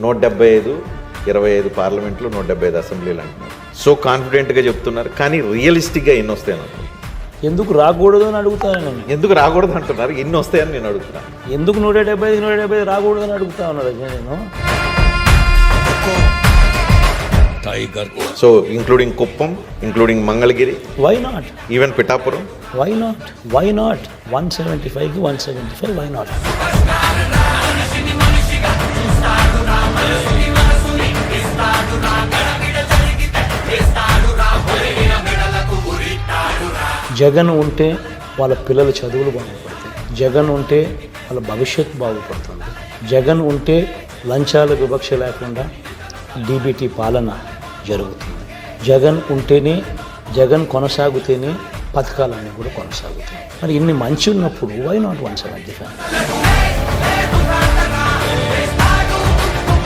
175, 25 పార్లమెంట్లు, 175 అసెంబ్లీలు అంటున్నారు. సో కాన్ఫిడెంట్గా చెప్తున్నారు, కానీ రియలిస్టిక్గా ఎన్ని వస్తాయని అంటున్నారు. ఎందుకు రాకూడదు అని అడుగుతాను నేను. ఎందుకు రాకూడదు అంటున్నారు, ఎన్ని వస్తాయని నేను అడుగుతున్నాను. ఎందుకు 175 రాకూడదు అని అడుగుతా ఉన్నాడు నేను. So including Kuppam, including Mangalagiri, why not, even Pithapuram, why not, why not 175కి 175, వై నాట్. జగన్ ఉంటే వాళ్ళ పిల్లల చదువులు బాగుపడతాయి, జగన్ ఉంటే వాళ్ళ భవిష్యత్తు బాగుపడుతుంది, జగన్ ఉంటే లంచాల వివక్ష లేకుండా డీబీటీ పాలన జరుగుతుంది, జగన్ ఉంటేనే, జగన్ కొనసాగితేనే పథకాలన్నీ కూడా కొనసాగుతాయి. మరి ఇన్ని మంచి ఉన్నప్పుడు వై నాట్ 175?